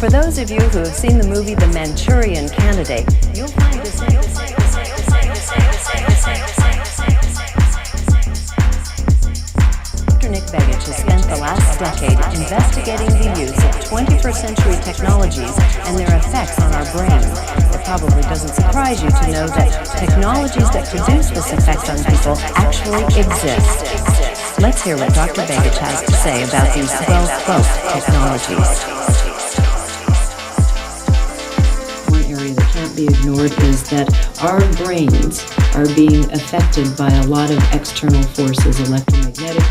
For those of you who have seen the movie The Manchurian Candidate, you'll find this. Dr. Nick Begich has spent the last decade investigating the use of 21st century technologies and their effects on our brains. It probably doesn't surprise you to know that technologies that produce this effect on people actually exist. Let's hear what Dr. Begich has to say about these well-cloaked technologies. That can't be ignored is that our brains are being affected by a lot of external forces, electromagnetic,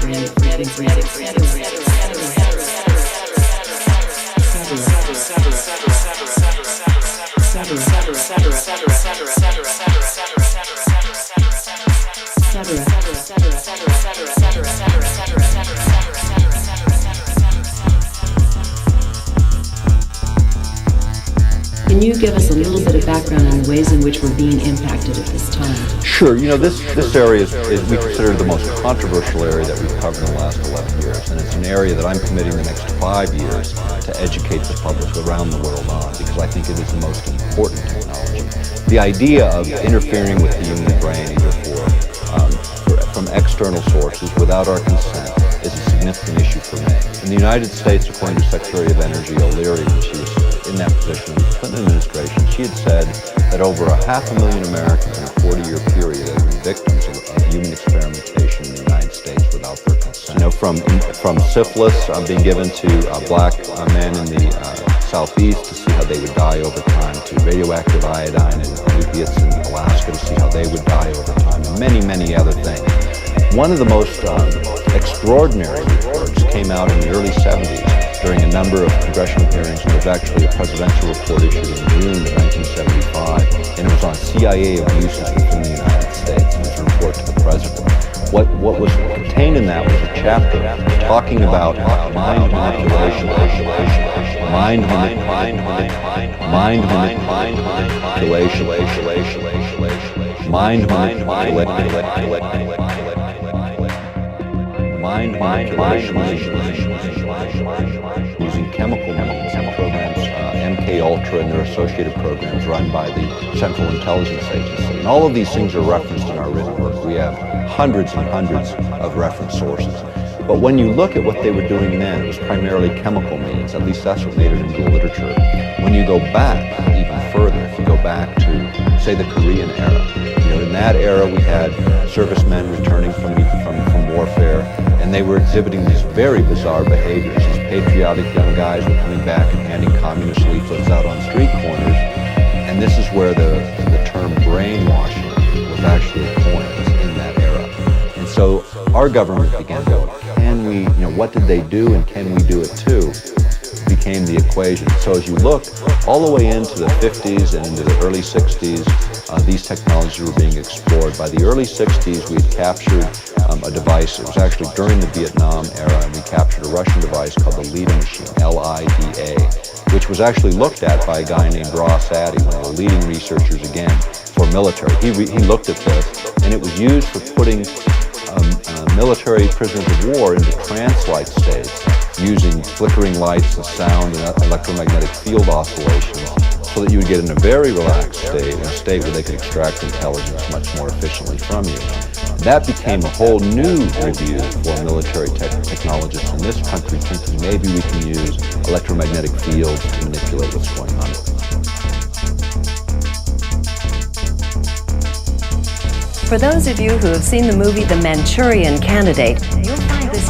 Can you give us a little bit of background on the ways in which we're being impacted at this time? Sure. You know, this area is we consider the most controversial area that we've covered in the last 11 years, and it's an area that I'm committing the next 5 years to educate the public around the world on, because I think it is the most important technology. The idea of interfering with the human brain, either from external sources without our consent, is a significant issue for me. In the United States, according to Secretary of Energy O'Leary, when she was in that position in the Clinton administration, she had said that over 500,000 Americans in a 40-year period have been victims of human experimentation in the United States without their consent. You know, from syphilis being given to black men in the southeast to see how they would die over time, to radioactive iodine and opiates in Alaska to see how they would die over time, and many, many other things. One of the most extraordinary reports came out in the early 70s during a number of congressional hearings. There was actually a presidential report issued in June of 1975, and it was on CIA abuses within the United States. It was a report to the president. What was contained in that was a chapter talking about mind manipulation, mind manipulation, using chemical means, programs, MK Ultra and their associated programs run by the Central Intelligence Agency. And all of these things are referenced in our written work. We have hundreds and hundreds of reference sources. But when you look at what they were doing then, it was primarily chemical means. At least that's what made it into the literature. When you go back even further, if you go back to, say, the Korean era, in that era we had servicemen returning from warfare, and they were exhibiting these very bizarre behaviors. These patriotic young guys were coming back and handing communist leaflets out on street corners, and this is where the term brainwashing was actually coined, in that era. And so our government began to go, can we, what did they do and can we do it too? Became the equation. So as you look all the way into the 50s and into the early 60s, these technologies were being explored. By the early 60s, we had captured a device. It was actually during the Vietnam era, and we captured a Russian device called the LIDA machine, L-I-D-A, which was actually looked at by a guy named Ross Addy, one of the leading researchers, again, for military. He looked at this, and it was used for putting military prisoners of war into trance-like states, using flickering lights and sound and electromagnetic field oscillations, so that you would get in a very relaxed state, in a state where they could extract intelligence much more efficiently from you. That became a whole new review for military technologists in this country, thinking maybe we can use electromagnetic fields to manipulate what's going on. For those of you who have seen the movie The Manchurian Candidate, you'll find this.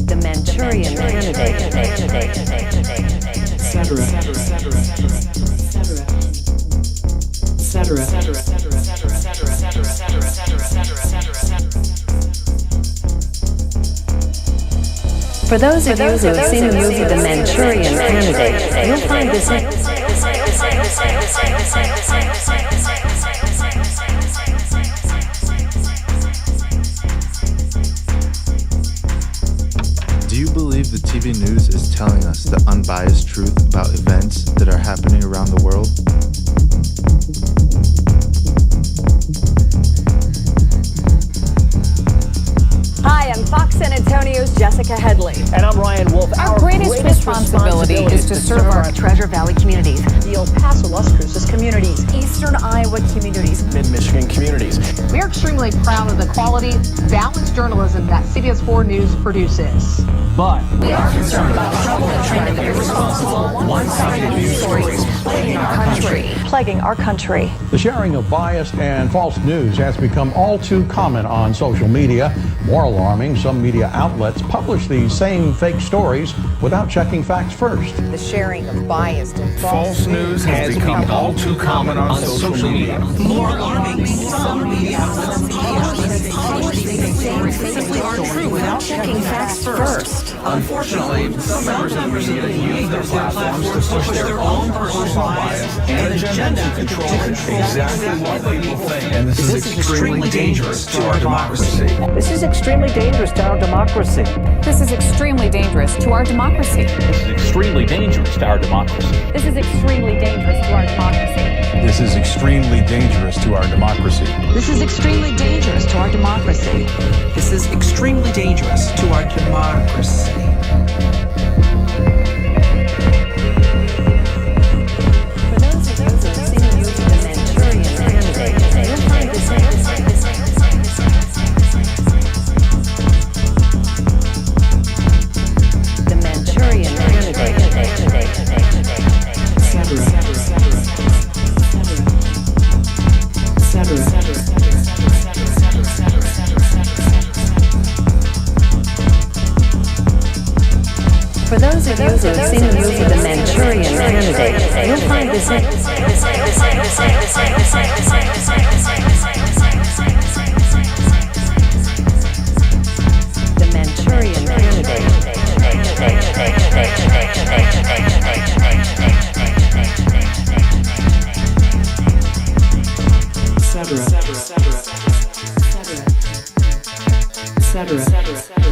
The Manchurian Candidate, For those of you who have seen the movie The Manchurian Candidate, you'll find this. unbiased truth about events that are happening around the world. Hi, I'm Fox San Antonio's Jessica Headley. And I'm Ryan Wolf. Our greatest responsibility is to serve our Treasure Valley communities, the El Paso, Las Cruces communities, Eastern Iowa communities, Mid-Michigan communities. We are extremely proud of the quality, balanced journalism that CBS 4 News produces. But We are concerned about trouble and trend of irresponsible, one-sided news stories plaguing our country. The sharing of biased and false news has become all too common on social media. More alarming, some media outlets publish these same fake stories without checking facts first. The sharing of biased and False news has become all too common on social media. More alarming, some media outlets publish these stories simply aren't true without checking facts first. Unfortunately, some members of the media use their platforms to push their own personal bias and agenda to control exactly what people think. And this is extremely dangerous to our democracy. this is extremely dangerous to our democracy. This is extremely dangerous to our democracy. This is extremely dangerous to our democracy. This is extremely dangerous to our democracy. This is extremely dangerous to our democracy. This is extremely dangerous to our democracy. This is extremely dangerous to our democracy. For those of you who have seen the movie The Manchurian Candidate, you'll find this The Manchurian Candidate, For those of you who have seen the movie The Manchurian Candidate, you'll find this The Manchurian Candidate. etc.